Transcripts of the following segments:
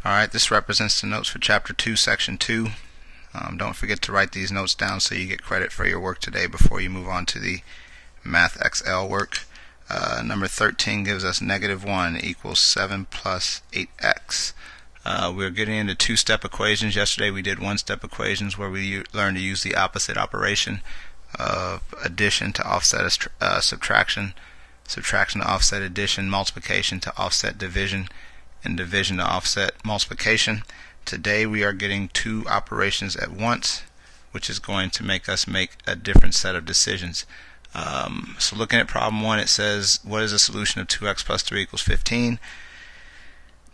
Alright, this represents the notes for Chapter 2, Section 2. Don't forget to write these notes down so you get credit for your work today before you move on to the Math XL work. Number 13 gives us -1 equals 7 plus 8x. We're getting into two-step equations. Yesterday we did one-step equations where we learned to use the opposite operation of addition to offset subtraction, subtraction to offset addition, multiplication to offset division, and division to offset multiplication. Today we are getting two operations at once, which is going to make us make a different set of decisions. So looking at problem 1, it says, what is the solution of 2x plus 3 equals 15?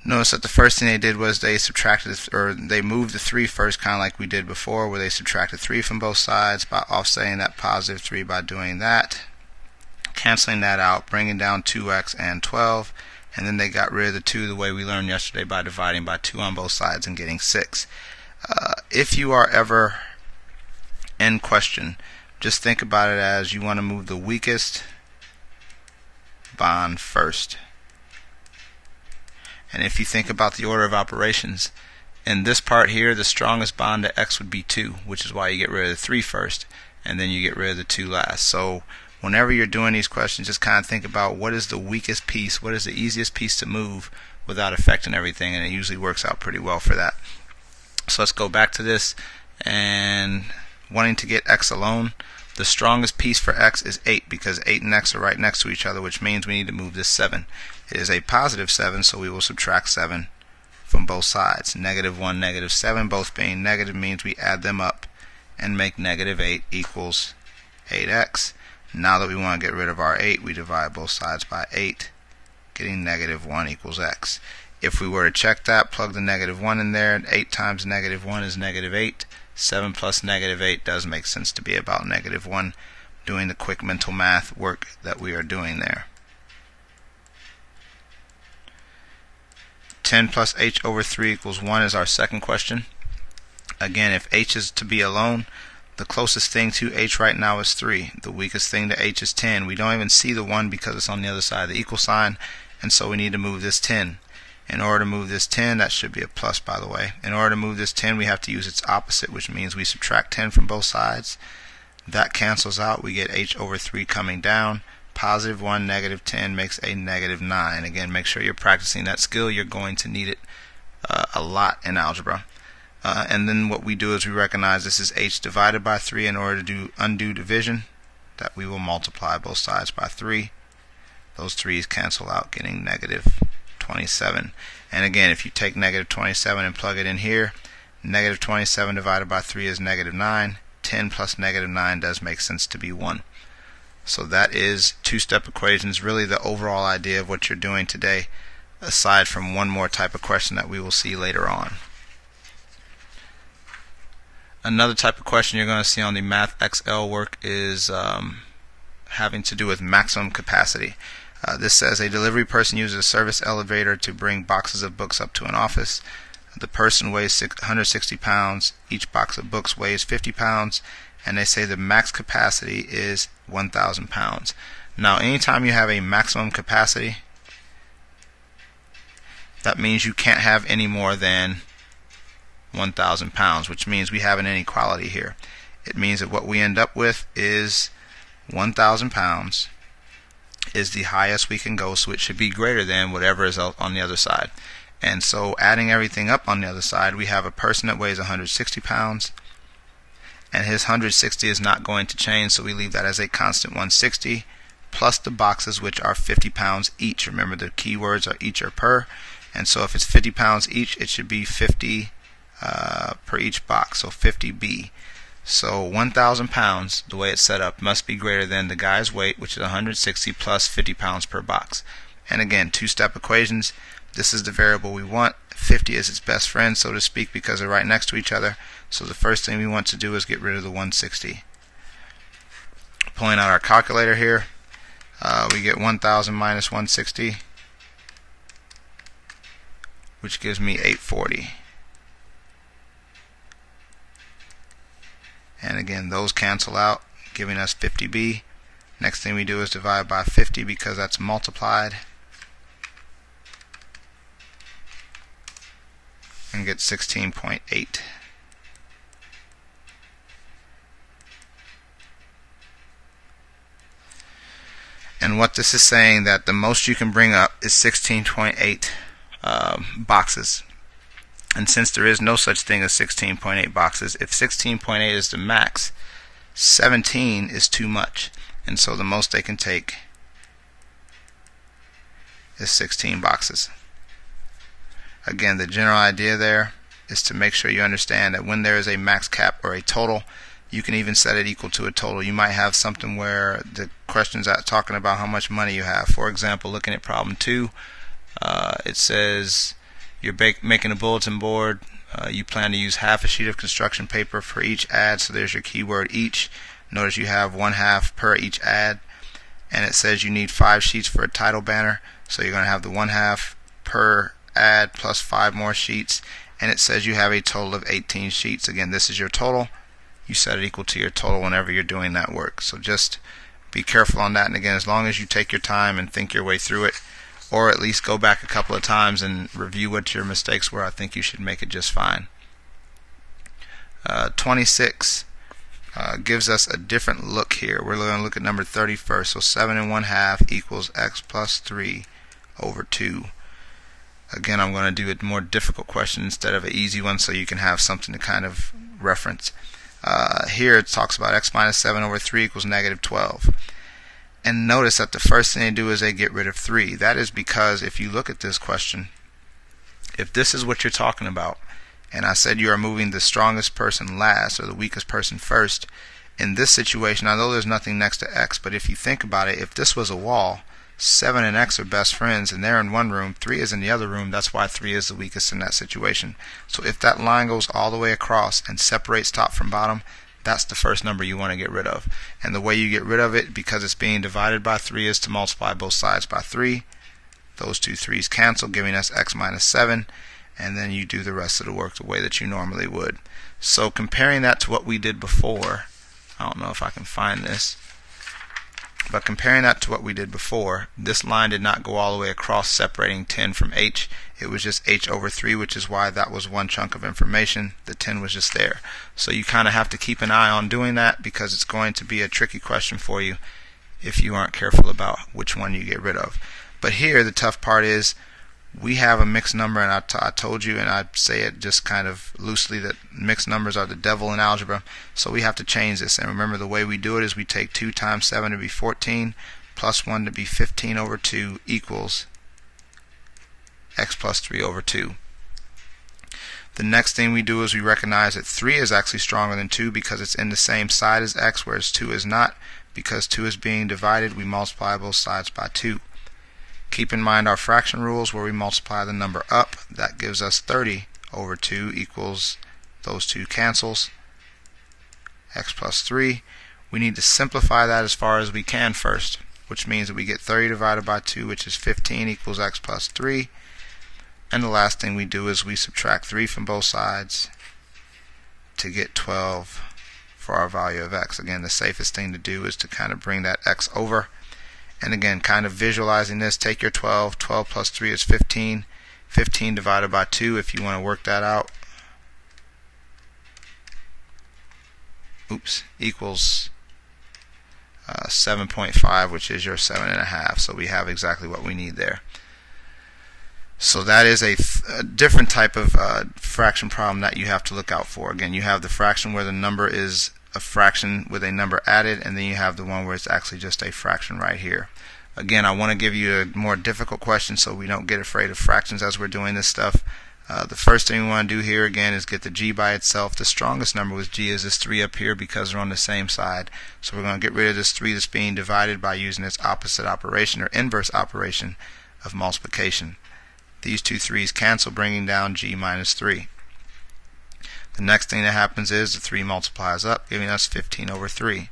Notice that the first thing they did was they subtracted, or they moved the 3 first, kind of like we did before, where they subtracted 3 from both sides by offsetting that positive 3 by doing that, canceling that out, bringing down 2x and 12, and then they got rid of the 2 the way we learned yesterday by dividing by 2 on both sides and getting 6. If you are ever in question, just think about it as you want to move the weakest bond first. And if you think about the order of operations, in this part here, the strongest bond to x would be 2, which is why you get rid of the 3 first, and then you get rid of the 2 last. So whenever you're doing these questions, just kind of think about what is the weakest piece, what is the easiest piece to move without affecting everything, and it usually works out pretty well for that. So let's go back to this, and wanting to get x alone, the strongest piece for x is 8, because 8 and x are right next to each other, which means we need to move this 7. It is a positive 7, so we will subtract 7 from both sides. -1, -7, both being negative, means we add them up and make -8 equals 8x. Now that we want to get rid of our 8, we divide both sides by 8, getting -1 equals x. If we were to check that, plug the -1 in there, 8 times -1 is -8. 7 plus -8 does make sense to be about -1, doing the quick mental math work that we are doing there. 10 plus h over 3 equals 1 is our second question. Again, if h is to be alone, the closest thing to h right now is 3. The weakest thing to h is 10. We don't even see the 1 because it's on the other side of the equal sign, and so we need to move this 10. In order to move this 10, that should be a plus, by the way. In order to move this 10, we have to use its opposite, which means we subtract 10 from both sides. That cancels out. We get h over 3 coming down. +1, -10 makes a -9. Again, make sure you're practicing that skill. You're going to need it a lot in algebra. And then what we do is we recognize this is h divided by 3 in order to do undo division, that we will multiply both sides by 3. Those 3's cancel out, getting -27. And again, if you take -27 and plug it in here, -27 divided by 3 is -9. 10 plus -9 does make sense to be 1. So that is two-step equations, really the overall idea of what you're doing today, aside from one more type of question that we will see later on. Another type of question you're going to see on the Math XL work is having to do with maximum capacity. This says a delivery person uses a service elevator to bring boxes of books up to an office. The person weighs 160 pounds. Each box of books weighs 50 pounds. And they say the max capacity is 1,000 pounds. Now, anytime you have a maximum capacity, that means you can't have any more than 1,000 pounds, which means we have an inequality here. It means that what we end up with is 1,000 pounds is the highest we can go, so it should be greater than whatever is on the other side. And so adding everything up on the other side, we have a person that weighs 160 pounds, and his 160 is not going to change, so we leave that as a constant 160, plus the boxes, which are 50 pounds each. Remember, the key words are each or per, and so if it's 50 pounds each, it should be 50 per each box, so 50b. So 1,000 pounds, the way it's set up, must be greater than the guy's weight, which is 160 plus 50 pounds per box. And again, two-step equations. This is the variable we want. 50 is its best friend, so to speak, because they're right next to each other. So the first thing we want to do is get rid of the 160. Pulling out our calculator here, we get 1,000 minus 160, which gives me 840. And again, those cancel out, giving us 50b. Next thing we do is divide by 50 because that's multiplied. and get 16.8. And what this is saying, that the most you can bring up is 16.8 boxes. And since there is no such thing as 16.8 boxes, if 16.8 is the max, 17 is too much. And so the most they can take is 16 boxes. Again, the general idea there is to make sure you understand that when there is a max cap or a total, you can even set it equal to a total. You might have something where the question's talking about how much money you have. For example, looking at problem 2, it says you're making a bulletin board. You plan to use half a sheet of construction paper for each ad, so there's your keyword each. Notice you have 1/2 per each ad, and it says you need 5 sheets for a title banner, so you're going to have the 1/2 per ad plus 5 more sheets, and it says you have a total of 18 sheets. Again, this is your total. You set it equal to your total whenever you're doing that work. So just be careful on that. And again, as long as you take your time and think your way through it, or at least go back a couple of times and review what your mistakes were, I think you should make it just fine. 26 gives us a different look here. We're going to look at number 30 first. So 7 1/2 equals x plus 3 over 2. Again, I'm going to do a more difficult question instead of an easy one, so you can have something to kind of reference. Here it talks about x minus 7 over 3 equals negative 12. And notice that the first thing they do is they get rid of 3. That is because if you look at this question, if this is what you're talking about, and I said you are moving the strongest person last or the weakest person first, in this situation, I know there's nothing next to x, but if you think about it, if this was a wall, 7 and x are best friends, and they're in one room, 3 is in the other room. That's why 3 is the weakest in that situation. So if that line goes all the way across and separates top from bottom, that's the first number you want to get rid of. And the way you get rid of it, because it's being divided by 3, is to multiply both sides by 3. Those two 3's cancel, giving us x minus 7, and then you do the rest of the work the way that you normally would. So comparing that to what we did before, I don't know if I can find this, but comparing that to what we did before, this line did not go all the way across separating 10 from h. It was just h over 3, which is why that was one chunk of information. The 10 was just there. So you kind of have to keep an eye on doing that, because it's going to be a tricky question for you if you aren't careful about which one you get rid of. But here the tough part is we have a mixed number, and I told you, and I say it just kind of loosely, that mixed numbers are the devil in algebra. So we have to change this. And remember, the way we do it is we take 2 times 7 to be 14 plus 1 to be 15 over 2 equals x plus 3 over 2. The next thing we do is we recognize that 3 is actually stronger than 2 because it's in the same side as x, whereas 2 is not. Because 2 is being divided, we multiply both sides by 2. Keep in mind our fraction rules, where we multiply the number up. That gives us 30 over 2 equals, those 2 cancels, x plus 3. We need to simplify that as far as we can first, which means that we get 30 divided by 2, which is 15, equals x plus 3. And the last thing we do is we subtract 3 from both sides to get 12 for our value of x. Again, the safest thing to do is to kind of bring that x over. And again, kind of visualizing this, take your 12. 12 plus 3 is 15. 15 divided by 2, if you want to work that out, equals 7.5, which is your 7.5. So we have exactly what we need there. So that is a different type of fraction problem that you have to look out for. Again, you have the fraction where the number is a fraction with a number added, and then you have the one where it's actually just a fraction right here. Again, I want to give you a more difficult question so we don't get afraid of fractions as we're doing this stuff. The first thing we want to do here again is get the g by itself. The strongest number with g is this 3 up here because they're on the same side. So we're going to get rid of this 3 that's being divided by using its opposite operation or inverse operation of multiplication. These two 3's cancel, bringing down g minus 3. The next thing that happens is the 3 multiplies up, giving us 15 over 3.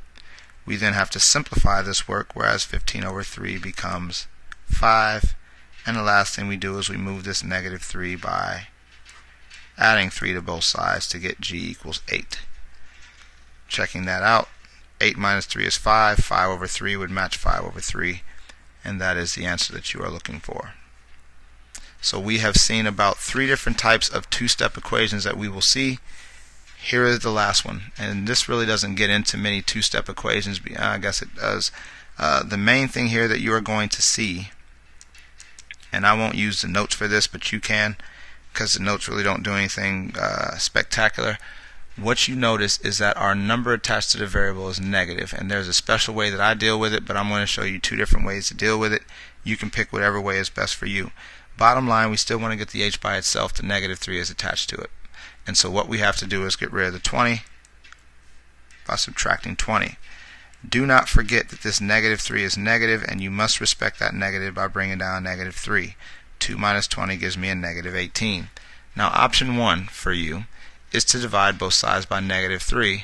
We then have to simplify this work, whereas 15 over 3 becomes 5. And the last thing we do is we move this negative 3 by adding 3 to both sides to get g equals 8. Checking that out, 8 minus 3 is 5. 5 over 3 would match 5 over 3. And that is the answer that you are looking for. So we have seen about 3 different types of two-step equations that we will see. Here is the last one, and this really doesn't get into many two-step equations. I guess it does. The main thing here that you are going to see, and I won't use the notes for this, but you can, because the notes really don't do anything spectacular. What you notice is that our number attached to the variable is negative, and there's a special way that I deal with it, but I'm going to show you 2 different ways to deal with it. You can pick whatever way is best for you. Bottom line, we still want to get the h by itself. The negative 3 is attached to it. And so what we have to do is get rid of the 20 by subtracting 20. Do not forget that this negative 3 is negative, and you must respect that negative by bringing down negative 3. 2 minus 20 gives me a negative 18. Now option 1 for you is to divide both sides by negative 3.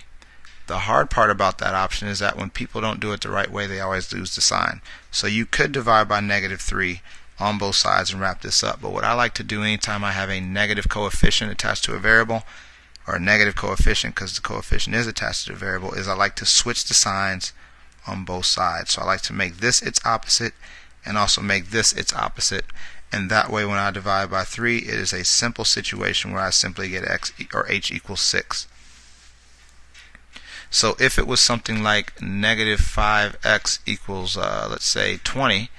The hard part about that option is that when people don't do it the right way, they always lose the sign. So you could divide by negative 3 on both sides and wrap this up. But what I like to do anytime I have a negative coefficient attached to a variable, or a negative coefficient because the coefficient is attached to the variable, is I like to switch the signs on both sides. So I like to make this its opposite and also make this its opposite. And that way when I divide by 3, it is a simple situation where I simply get x or h equals 6. So if it was something like negative 5x equals, let's say, 20,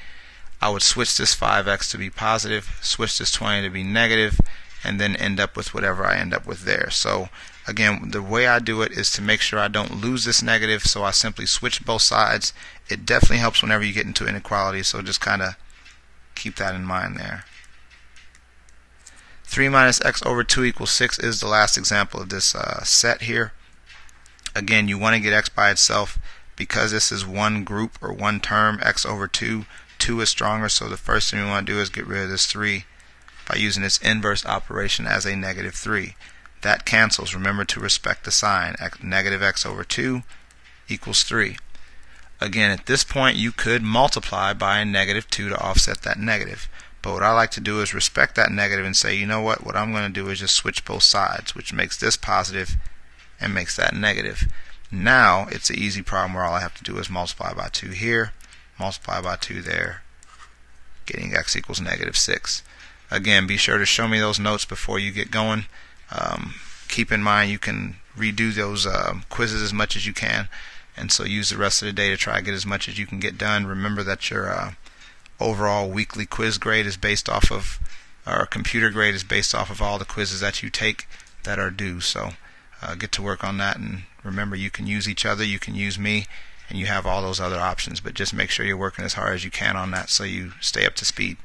I would switch this 5x to be positive, switch this 20 to be negative, and then end up with whatever I end up with there. So again, the way I do it is to make sure I don't lose this negative, so I simply switch both sides. It definitely helps whenever you get into inequality, so just kind of keep that in mind there. 3 minus x over 2 equals 6 is the last example of this set here. Again, you want to get x by itself. Because this is one group or one term, x over 2, 2 is stronger, so the first thing we want to do is get rid of this 3 by using its inverse operation as a negative 3. That cancels. Remember to respect the sign. Negative x over 2 equals 3. Again, at this point you could multiply by a negative 2 to offset that negative. But what I like to do is respect that negative and say, you know what I'm going to do is just switch both sides, which makes this positive and makes that negative. Now it's an easy problem where all I have to do is multiply by 2 here, multiply by 2 there, getting x equals negative 6. Again, be sure to show me those notes before you get going. Keep in mind you can redo those quizzes as much as you can, and so use the rest of the day to try to get as much as you can get done. Remember that your overall weekly quiz grade is based off of, or computer grade is based off of all the quizzes that you take that are due. So get to work on that, and remember you can use each other, you can use me, and you have all those other options, but just make sure you're working as hard as you can on that so you stay up to speed.